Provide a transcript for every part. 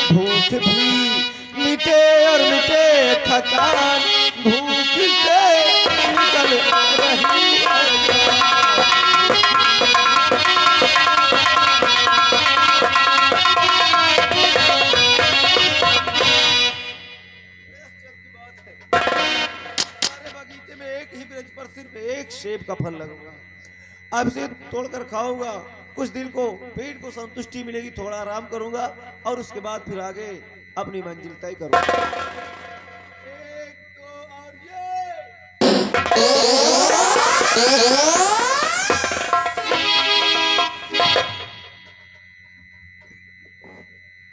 भूख भी मिटे और मिटे थकान, भूख से निकल रही है। सारे बगीचे में एक ही वृक्ष पर सिर्फ एक सेब का फल लगूंगा। अब से तोड़कर खाऊंगा, कुछ दिन को पेट को संतुष्टि मिलेगी, थोड़ा आराम करूंगा और उसके बाद फिर आगे अपनी मंजिल तय करूंगा। एक दो और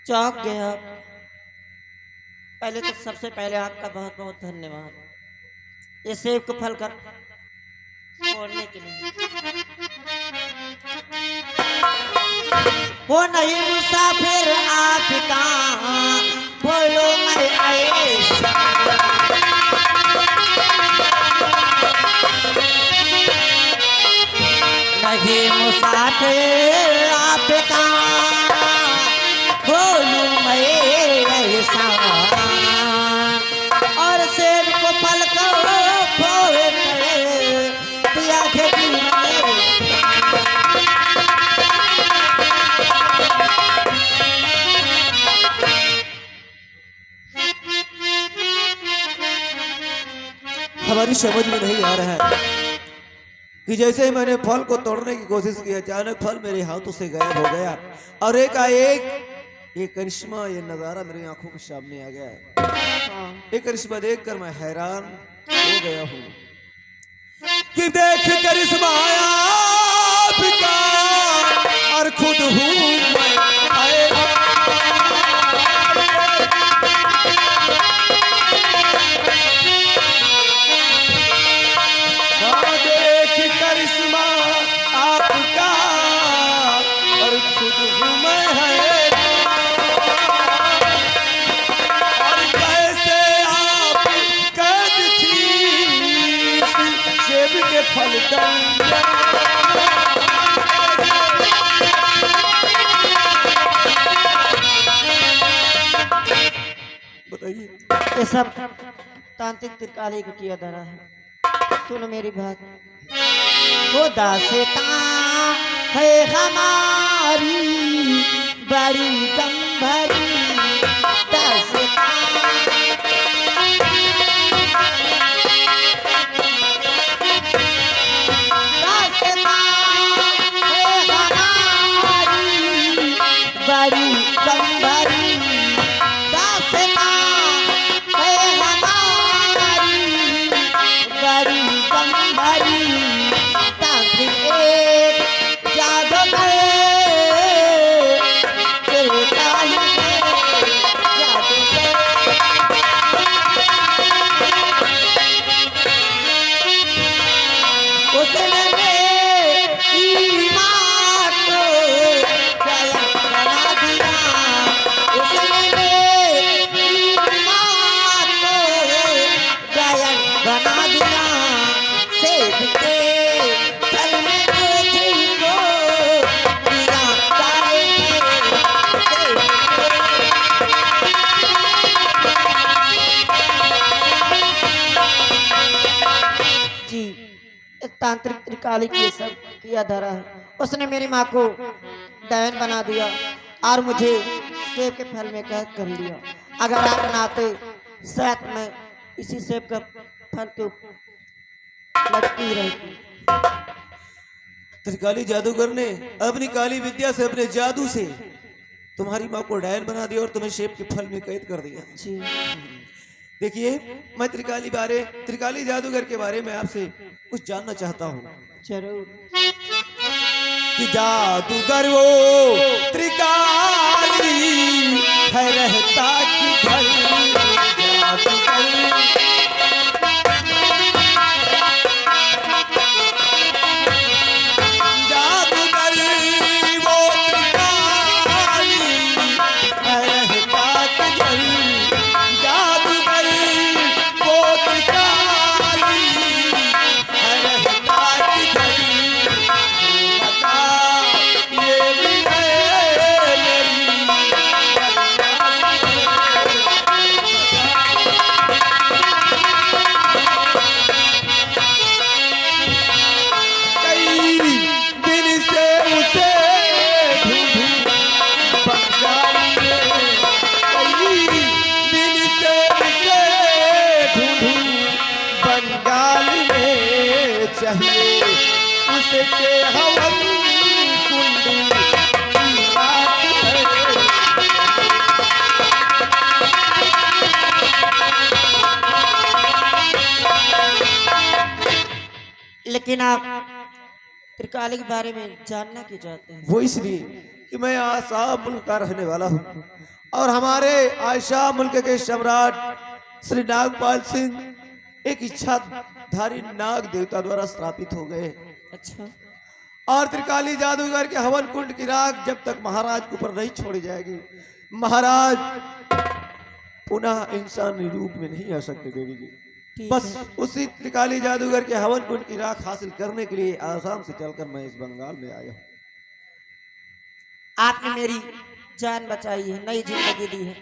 चौंक गया। पहले तो सबसे पहले आपका बहुत बहुत धन्यवाद, ये सेब को फल कर तोड़ने के लिए। वो नहीं मुसाफिर आपका, बोलो मैं ऐसा नहीं मुसाफिर आपका, बोलूं मैं ऐसा। और सेब को फल को फोड़ दिया खेती में। हमारी समझ में नहीं आ रहा है कि जैसे ही मैंने फल को तोड़ने की कोशिश की, अचानक फल मेरे हाथों से गायब हो गया और एकाएक ये करिश्मा, ये नजारा मेरी आंखों के सामने आ गया है। ये करिश्मा देखकर मैं हैरान हो गया हूँ कि देख करिश्मा आपका और खुद हूँ मैं हैरान। देख करिश्मा आपका और खुद हूँ मैं हैरान। और कैसे आप कैद थी सेब के फल दरिया। बताइए, ये सब तांत्रिक त्रिकाली को किया धरा है। सुनो मेरी बात, खुदा से है हमारी बड़ी दम भरी दास्तां। बड़ी दम भरी दास्तां है हमारी, बड़ी दम भरी। तांत्रिक एक जादूगर तेरे काहे जादूगर। उसने ईमान को कायम बना दिया, उसने ईमान को कायम बना दिया। सेब के फल में मोती को दिया डाले थे, सेब जी। एक तांत्रिक त्रिकाली की सब किया धरा है। उसने मेरी माँ को डैन बना दिया और मुझे सेब के फल में कैद कर लिया। अगर आप बनाते शायद मैं इसी सेब का फल के लटकी रहती। त्रिकाली जादूगर ने अपनी काली विद्या से, अपने जादू से तुम्हारी माँ को डायन बना दिया और तुम्हें सेब के फल में कैद कर दिया। जी देखिए, मैं त्रिकाली जादूगर के बारे में आपसे कुछ जानना चाहता हूँ जरूर। कि जादूगर वो त्रिकाली है रहता किधर। जादूगर चाहिए उसके हवन कुंड की रात है। लेकिन आप त्रिकाली के बारे में जानना क्यों चाहते हैं? वो इसलिए कि मैं आसाम मुल्क का रहने वाला हूँ और हमारे आयशा मुल्क के सम्राट श्री नागपाल सिंह एक इच्छाधारी नाग देवता द्वारा स्थापित हो गए। अच्छा। और त्रिकाली जादूगर के हवन कुंड की राख जब तक महाराज के ऊपर नहीं छोड़ी जाएगी, महाराज पुनः इंसानी रूप में नहीं आ सकते देवी जी। बस उसी त्रिकाली जादूगर के हवन कुंड की राख हासिल करने के लिए आसाम से चलकर मैं इस बंगाल में आया हूँ। आपने मेरी जान बचाई है, नई जिंदगी दी है।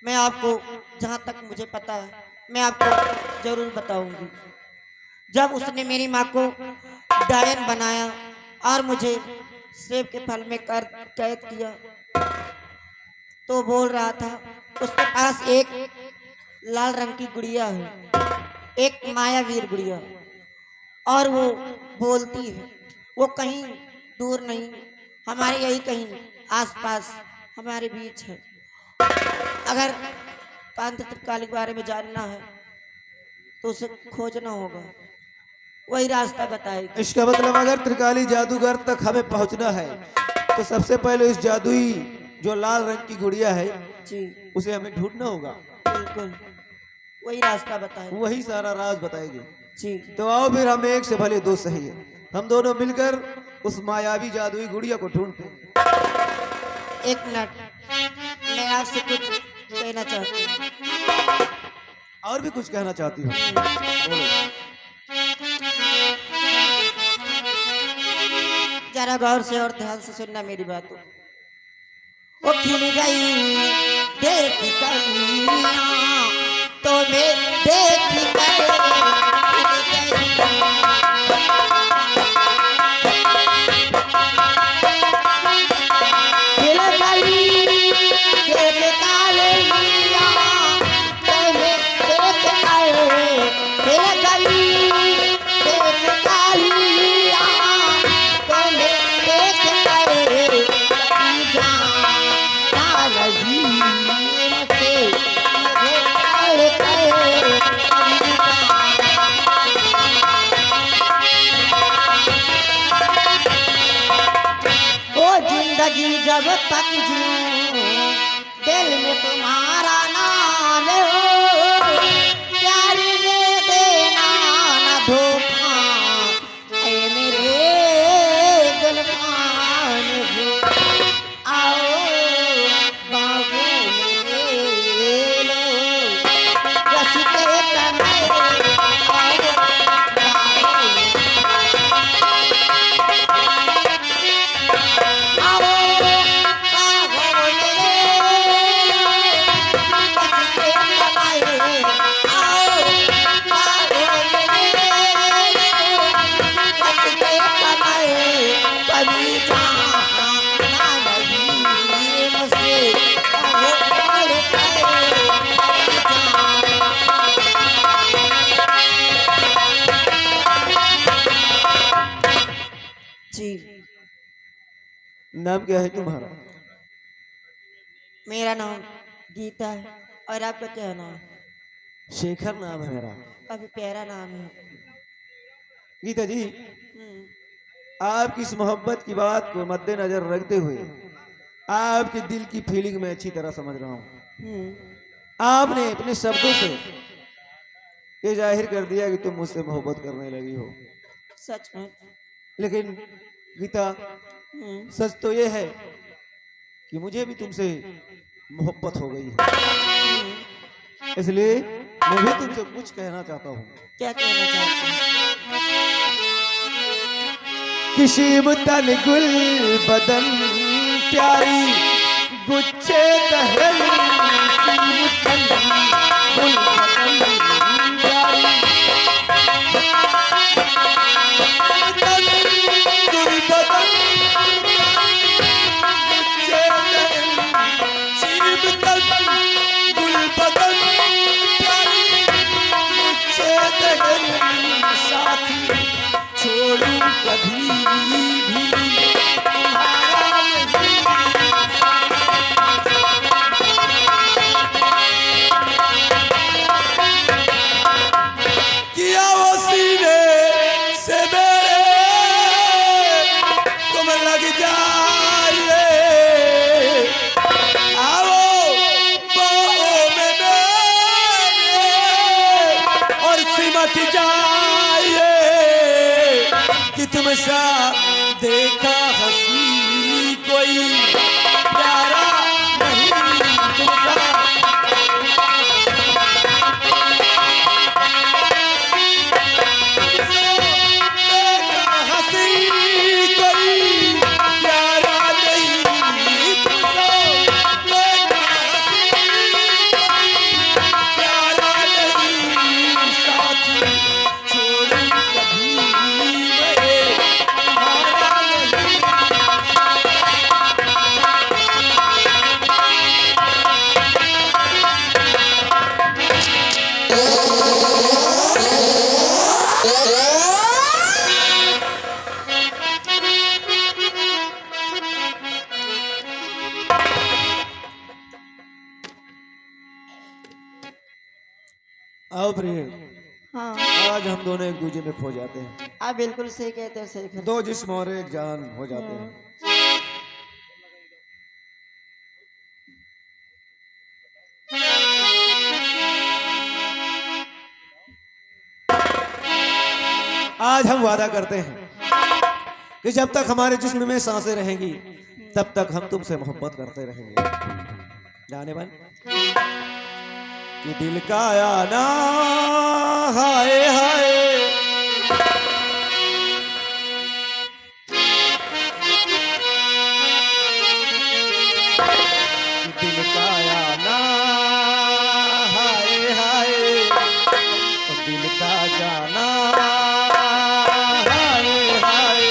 मैं आपको जहाँ तक मुझे पता है मैं आपको जरूर बताऊंगी। जब उसने मेरी माँ को डायन बनाया और मुझे सेब के फल में कैद किया तो बोल रहा था उसके पास एक लाल रंग की गुड़िया है, एक मायावीर गुड़िया, और वो बोलती है। वो कहीं दूर नहीं, हमारे यही कहीं आसपास हमारे बीच है। अगर तांत्रिक के बारे में जानना है तो उसे खोजना होगा, वही रास्ता बताएगी। इसका मतलब अगर त्रिकाली जादूगर तक हमें पहुंचना है तो सबसे पहले इस जादुई जो लाल रंग की गुड़िया है जी, उसे हमें ढूंढना होगा। बिल्कुल वही रास्ता बताएगी, वही सारा राज बताएगी। जी। तो आओ फिर हम एक से भले दो सही है, हम दोनों मिलकर उस मायावी जादुई गुड़िया को ढूंढते हैं। एक मिनट, मैं आपसे कुछ कहना चाहती हूँ। और भी कुछ कहना चाहती हूँ? बोलो। जरा गौर से और ध्यान से सुनना मेरी बात। वो खिल गई देख कलियां तो मैं देख कर खिल गई देख कलियां तो मैं देख कर खिल गई देख कलियां तो मैं देख कर जिंदगी जब तक जीऊं दिल में तुम्हारा नाम हो, प्यार में देना न धोखा ऐ मेरे गुलफान हो। आओ बाहों में ले लो रस्ते कमर नाम क्या है तुम्हारा? मेरा नाम गीता है। और आपका क्या नाम? शेखर नाम है मेरा। काफी प्यारा नाम है। गीता जी, आपकी इस मोहब्बत की बात को मद्देनजर रखते हुए आपके दिल की फीलिंग में अच्छी तरह समझ रहा हूँ। आपने अपने शब्दों से ये जाहिर कर दिया कि तुम मुझसे मोहब्बत करने लगी हो। सच में? लेकिन गीता, सच तो ये है कि मुझे भी तुमसे मोहब्बत हो गई है, इसलिए मैं भी तुमसे कुछ कहना चाहता हूँ। क्या कहना चाहते हैं? किसी तन गुल बदन प्यारी गुच्छे दहल तन गुल बदन प्यारी गुल बदन गुच्छे दहल शिव तन गुल बदन प्यारी गुच्छे दहल साथी छोड़ूं कभी भी तुम्हारा किया वो सीने से मेरे तुम लग जाइए आओ बाहों में मेरे और सिमट जाइए कि तुम सा देखा हंसी कोई प्यारा नहीं तुम सा आओ प्रिय हाँ आज हम दोनों एक दूसरे में खो जाते हैं आप बिल्कुल सही कहते हो सही फिर दो जिस्म और एक जान हो जाते हैं आज हम वादा करते हैं कि जब तक हमारे जिस्म में सांसें रहेंगी तब तक हम तुमसे मोहब्बत करते रहेंगे जाने बन कि दिल का आना हाय हाय कि दिल का आना हाय हाय और दिल का जाना हाय हाय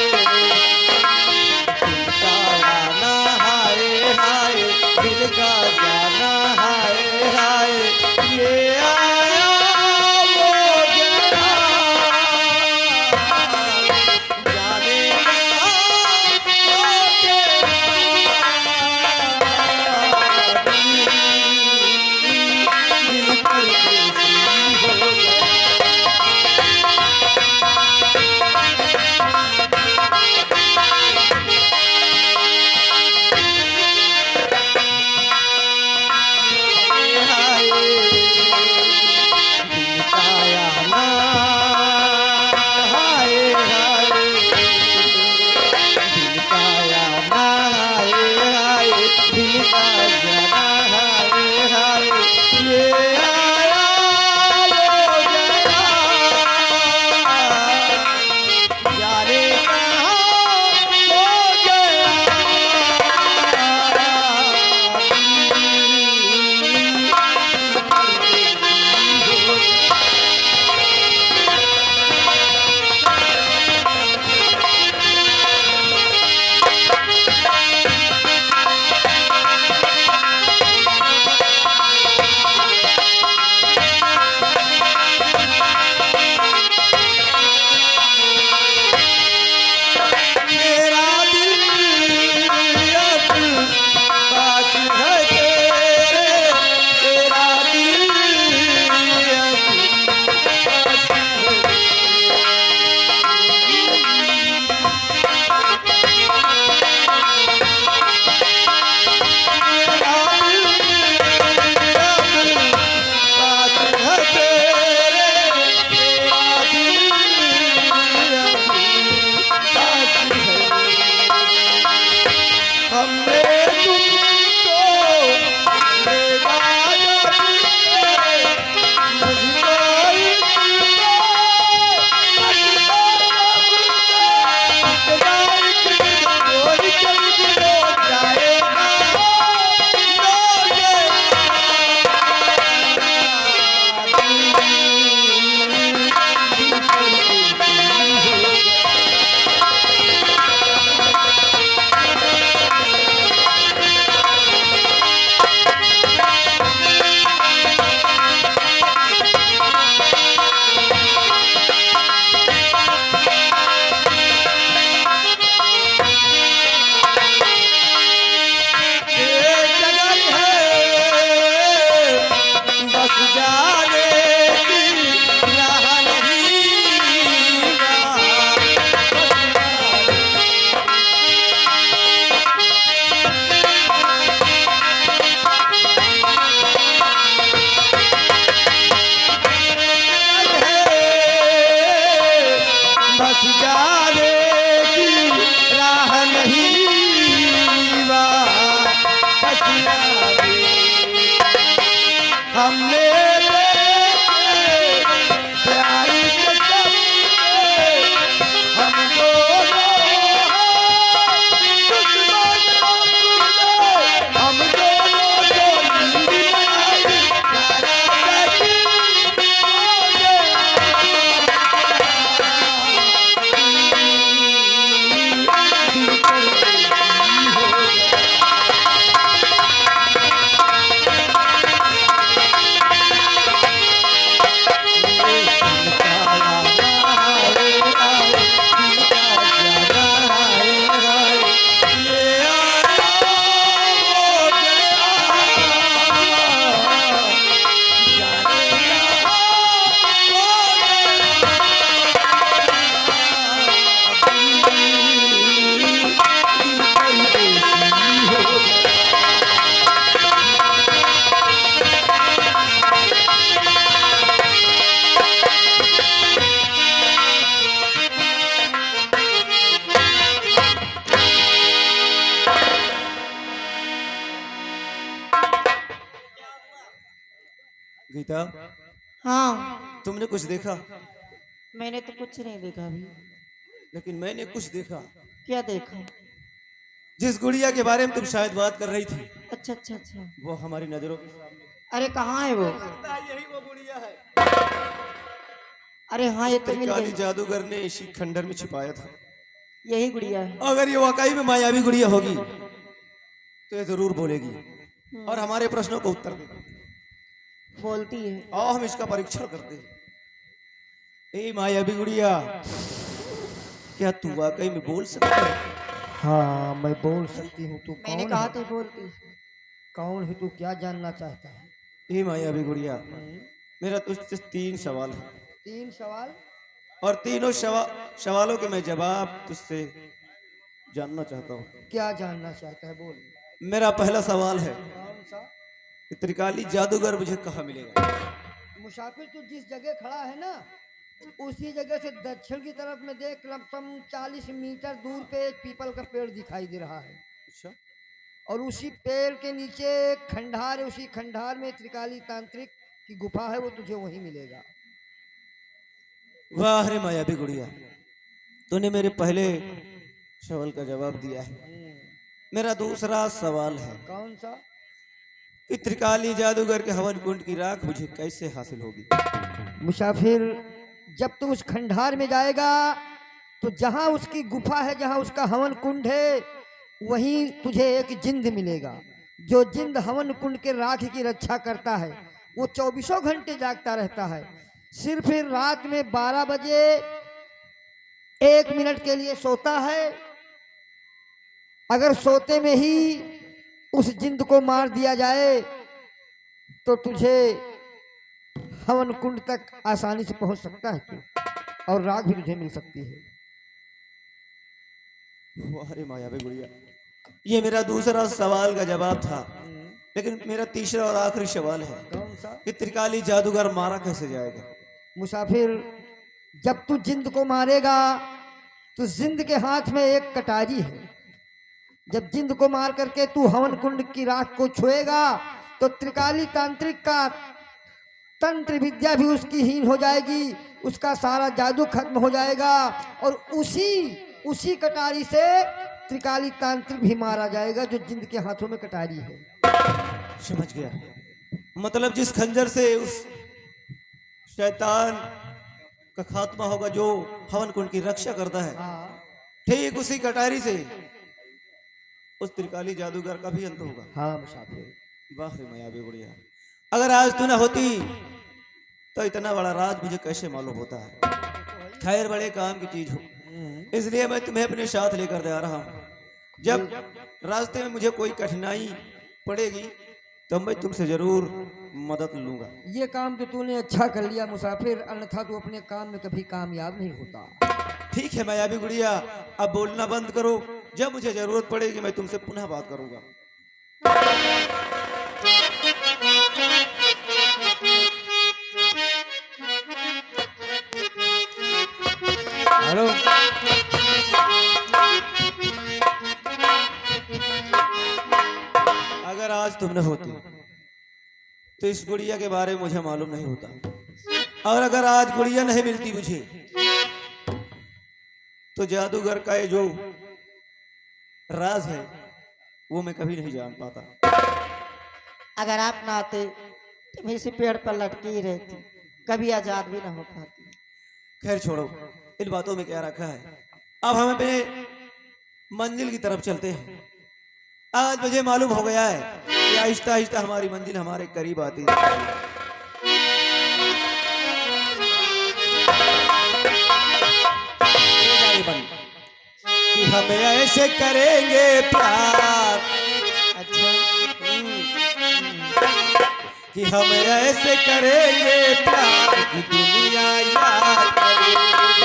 दिल का आना हाय हाय दिल का जाना हाय हाय ये आया वो गया जाने ना वो दिल परदेसी हो गया हमने प्यार के सपने हम दोनों हम दोनों जो नींद में आई सारा गीता, हाँ, तुमने कुछ देखा? मैंने तो कुछ नहीं देखा अभी। लेकिन मैंने कुछ देखा। क्या देखा? जिस गुड़िया के बारे में तुम शायद बात कर रही थी, अच्छा अच्छा अच्छा। वो हमारी नजरों के सामने। अरे कहाँ है वो? यही वो गुड़िया है। अरे हाँ, ये तो मिल त्रिकाली गई। जादूगर ने इसी खंडर में छिपाया था। यही गुड़िया है। अगर ये वाकई में मायावी गुड़िया होगी तो ये जरूर बोलेगी और हमारे प्रश्नों को उत्तर देगी। बोलती है। आओ हम इसका परीक्षण करते हैं। ए मायावी गुड़िया, क्या तू वाकई में बोल सकती है? हाँ, मैं बोल सकती हूँ। तू मैंने कौन कहा है? तो बोलती। कौन है तू? क्या जानना चाहता है? ए मायावी गुड़िया, मेरा तुझसे 3 सवाल है 3 सवाल। और तीनों सवालों के मैं जवाब तुझसे जानना चाहता हूँ। क्या जानना चाहता है? बोल। मेरा पहला सवाल है कौन सा? कि त्रिकाली जादूगर मुझे कहाँ मिलेगा? मुसाफिर, तू जिस जगह खड़ा है ना, उसी जगह से दक्षिण की तरफ में देख, लमसम 40 मीटर दूर पे एक पीपल का पेड़ दिखाई दे रहा है। अच्छा, और उसी पेड़ के नीचे एक खंडार है। उसी खंडार में त्रिकाली तांत्रिक की गुफा है, वो तुझे वहीं मिलेगा। वाह रे मायावी गुड़िया, तूने मेरे पहले सवाल का जवाब दिया है। मेरा दूसरा सवाल है कौन सा? कि त्रिकाली जादूगर के हवन कुंड की राख मुझे कैसे हासिल होगी? मुसाफिर, जब तू उस खंडार में जाएगा तो जहां उसकी गुफा है, जहां उसका हवन कुंड है, वहीं तुझे एक जिंद मिलेगा। जो जिंद हवन कुंड के राख की रक्षा करता है, वो 24 घंटे जागता रहता है। सिर्फ रात में 12 बजे 1 मिनट के लिए सोता है। अगर सोते में ही उस जिंद को मार दिया जाए तो तुझे हवन कुंड तक आसानी से पहुंच सकता है तू, और राख भी तुझे मिल सकती है। वाह रे मायावी गुड़िया, ये मेरा दूसरा सवाल का जवाब था। लेकिन मेरा तीसरा और आखिरी सवाल है कौन सा? कि त्रिकाली जादूगर मारा कैसे जाएगा? मुसाफिर, जब तू जिंद को मारेगा तो जिंद के हाथ में एक कटारी है। जब जिंद को मार करके तू हवन कुंड की राख को छुएगा तो त्रिकाली तांत्रिक का तंत्र विद्या भी उसकी हीन हो जाएगी, उसका सारा जादू खत्म हो जाएगा, और उसी कटारी से त्रिकाली तांत्रिक भी मारा जाएगा जो जिंद के हाथों में कटारी है। समझ गया। मतलब जिस खंजर से उस शैतान का खात्मा होगा जो हवन कुंड की रक्षा करता है, हाँ ठीक उसी कटारी से उस त्रिकाली जादूगर का भी अंत होगा। हाँ मुसाफिर। वाह रे मायावी गुड़िया, अगर आज तू ना होती तो इतना बड़ा राज मुझे कैसे मालूम होता है। खैर, बड़े काम की चीज हो, इसलिए मैं तुम्हें अपने साथ लेकर जा रहा हूँ। जब रास्ते में मुझे कोई कठिनाई पड़ेगी तो मैं तुमसे जरूर मदद लूंगा। ये काम तो तूने अच्छा कर लिया मुसाफिर, अन्यथा तू अपने काम में कभी कामयाब नहीं होता। ठीक है मायावी गुड़िया, अब बोलना बंद करो। जब मुझे जरूरत पड़ेगी मैं तुमसे पुनः बात करूंगा। हेलो। अगर आज तुम न होती तो इस गुड़िया के बारे में मुझे मालूम नहीं होता। और अगर आज गुड़िया नहीं मिलती मुझे, तो जादूगर का ये जो राज है वो मैं कभी नहीं जान पाता। अगर आप ना आते तो मैं इसी पेड़ पर लटकी ही रहती, कभी आजाद भी ना हो पाती। खैर छोड़ो, इन बातों में क्या रखा है। अब हम अपने मंजिल की तरफ चलते हैं। आज मुझे मालूम हो गया है कि आहिस्ता आहिस्ता हमारी मंजिल हमारे करीब आती है। कि हम ऐसे करेंगे प्यार, अच्छा कि हम ऐसे करेंगे प्यार कि दुनिया याद करेगी।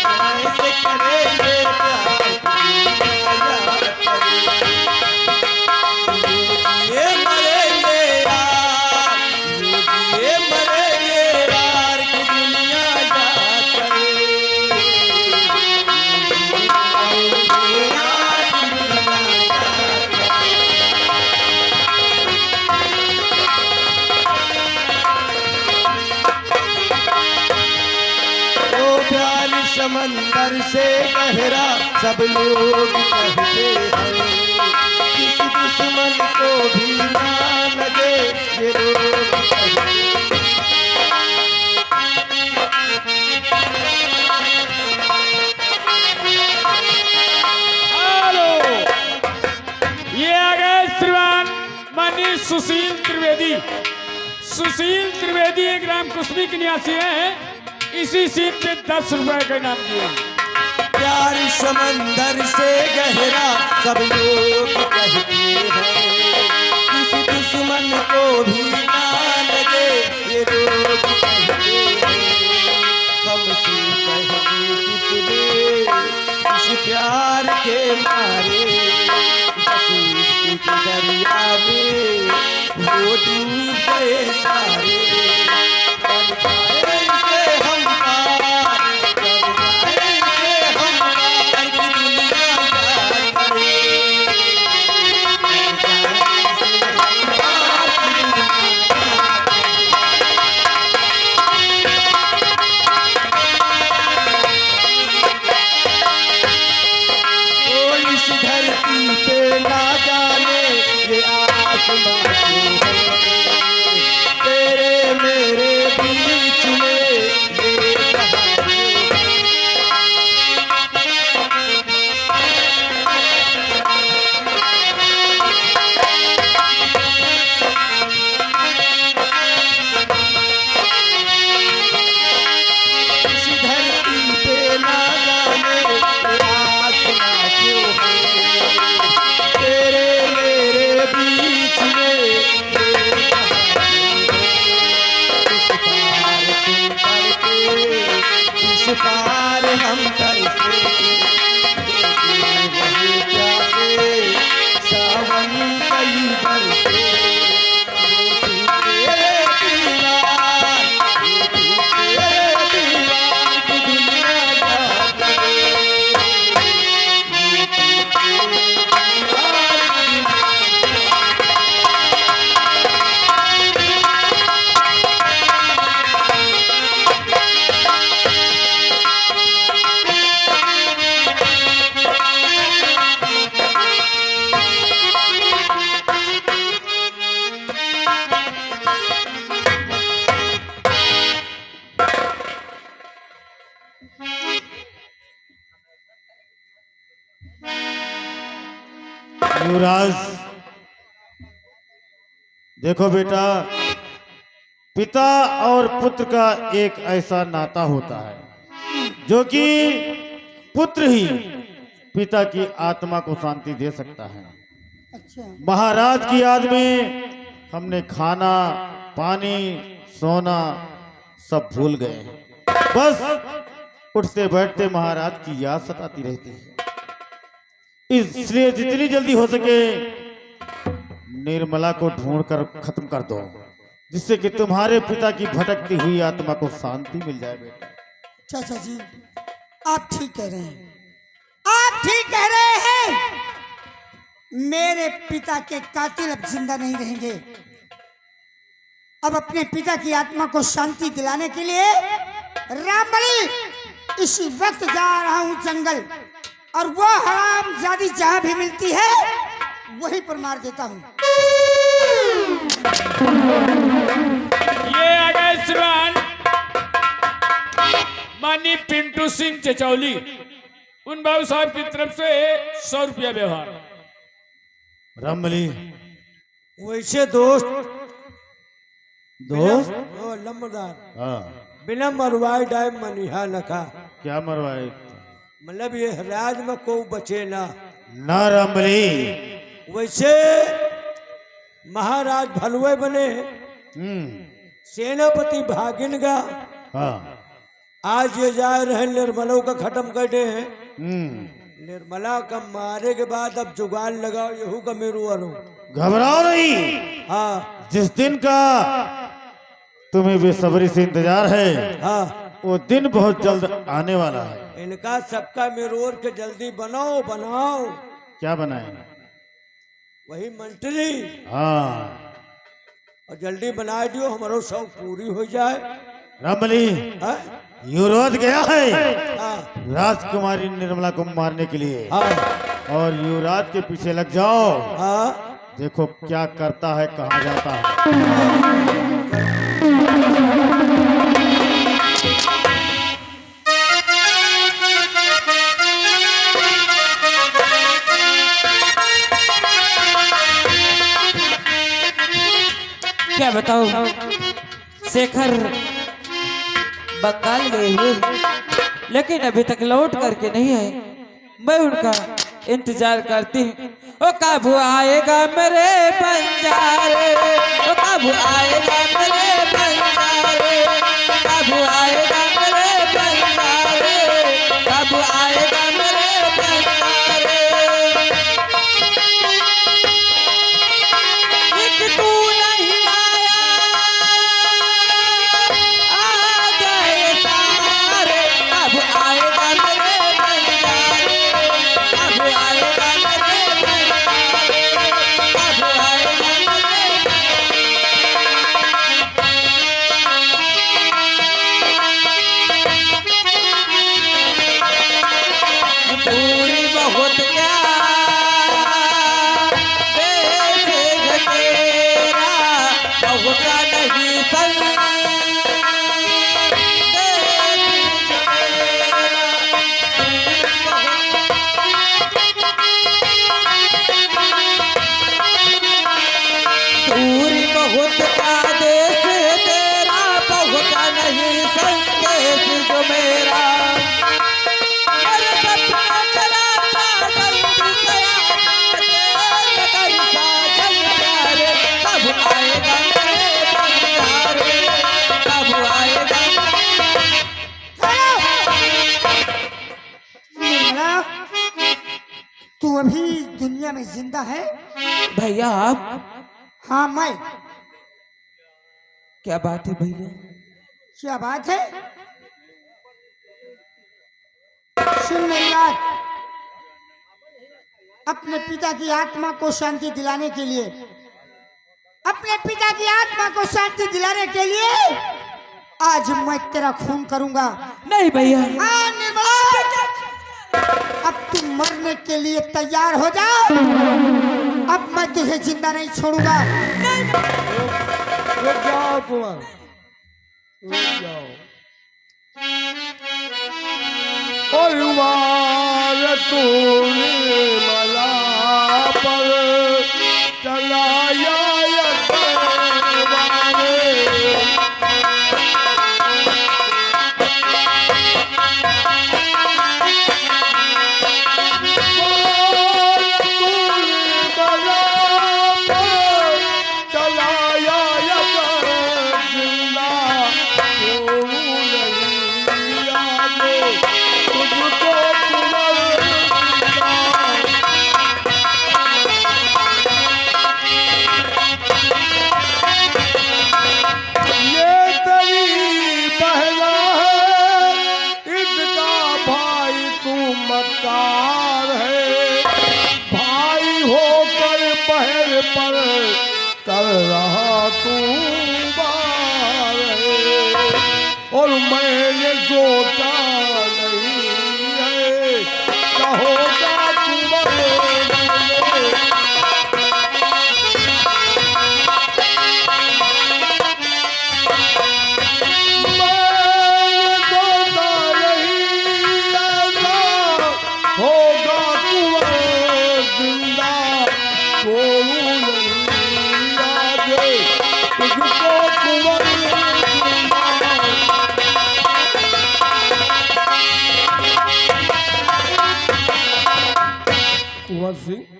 हम ऐसे करेंगे प्यार कि दुनिया याद करेगी। ये मरेंगे यार, ये मरेंगे यार कि दुनिया याद करेगी। समंदर से गहरा सब लोग कहते हैं, किसी दुश्मन को भी ना लगे ये लोग कहते हैं। हेलो, ये आ गए श्रीमान माननीय सुशील त्रिवेदी। सुशील त्रिवेदी ग्राम कुसमी के निवासी हैं। इसी सीट पे 10 रुपए का इनाम दिए। प्यार समंदर से गहरा सब लोग कहते हैं, किसी दुश्मन को भी ना लगे ये लोग कहते हैं। हमसे कहते कितने इस प्यार के मारे, बस इश्क के दरिया में वो डूब गए सारे। तेरे मेरे बीच में ये कहानी। इस धरती पे ना जाने आसमां क्यों है, तेरे मेरे बीच में ये इस पार हम तरसे वही प्यासे सावन कई बरसे। तेरे दीवार, तेरे दीवार की दुनिया याद युवराज, देखो बेटा, पिता और पुत्र का एक ऐसा नाता होता है जो कि पुत्र ही पिता की आत्मा को शांति दे सकता है। अच्छा महाराज की याद में हमने खाना पानी सोना सब भूल गए हैं। बस उठते बैठते महाराज की याद सताती रहती है। इसलिए जितनी जल्दी हो सके निर्मला को ढूंढ कर खत्म कर दो, जिससे कि तुम्हारे पिता की भटकती हुई आत्मा को शांति मिल जाए बेटा। चाचा जी, आप ठीक कह रहे हैं, आप ठीक कह रहे हैं। मेरे पिता के कातिल अब जिंदा नहीं रहेंगे। अब अपने पिता की आत्मा को शांति दिलाने के लिए रामबली इसी वक्त जा रहा हूँ जंगल, और वो हरामजादी जहाँ भी मिलती है वहीं पर मार देता हूँ। ये आ गए श्रीमान मानी पिंटू सिंह चचौली, उन बाबू साहब की तरफ से 100 रुपया व्यवहार। रामबली वैसे दोस्त ओ लंबरदार हाँ बिना मरवाए डाय मनिहा नखा, क्या मरवाए? मतलब ये राज में को बचे ना। ना रामबली। वैसे महाराज भलुए बने, सेनापति भागिन का हाँ आज ये जा रहे निर्मलों का खत्म कर दे हैं। हम्म। निर्मला का मारे के बाद अब जुगाड़ लगाओ यहू का मेरू अनु। घबराओ नहीं। हाँ जिस दिन का तुम्हें बेसब्री से इंतजार है हाँ वो दिन बहुत जल्द आने वाला है। इनका सबका मेरोर के जल्दी बनाओ बनाओ। क्या बनाए? वही मंत्री हाँ और जल्दी बना दियो, हमारो शौक पूरी हो जाए। रामबली हाँ युवराज गया है हाँ राजकुमारी निर्मला को मारने के लिए, हाँ और युवराज के पीछे लग जाओ। हाँ देखो क्या करता है, कहाँ जाता है। क्या बताओ, शेखर बंगाल गए हुए लेकिन अभी तक लौट करके नहीं आए। मैं उनका इंतजार करती हूँ। ओ कब आएगा मेरे बंजारे, ओ कब आएगा मेरे बंजारे, कब आएगा मेरे बंजारे, कब आएगा मेरे बंजारे। एक तू नहीं आया, आ गए सारे। कब आएगा मेरे बंजारे, कब आएगा मेरे बंजारे, कब आएगा मेरे। दूरी बहुत क्या देश तेरा, पहुँचा नहीं संग दूरी बहुत का देश तेरा, पहुँचा नहीं संदेश जो मेरा। मेरे सपना चला था जल्दी से आना, देश कर साजन प्यारे। कब आएगा मेरे बंजारे, कब आएगा। निर्मला, तू अभी दुनिया में जिंदा है? भैया आप? हाँ मैं। क्या बात है भैया? क्या बात है? सुन मेरी बात, अपने पिता की आत्मा को शांति दिलाने के लिए, अपने पिता की आत्मा को शांति दिलाने के लिए आज मैं तेरा खून करूंगा। नहीं भैया। हाँ निर्मला, अब तुम मरने के लिए तैयार हो जाओ। अब मैं तुझे जिंदा नहीं छोड़ूंगा। रुक जाओ कुंवर, रुक जाओ। परिवार तू निर्मला पर चलाया पर कर रहा तू और मैंने सोचा नहीं है क्या होगा तुम्हारे कुंवर सिंह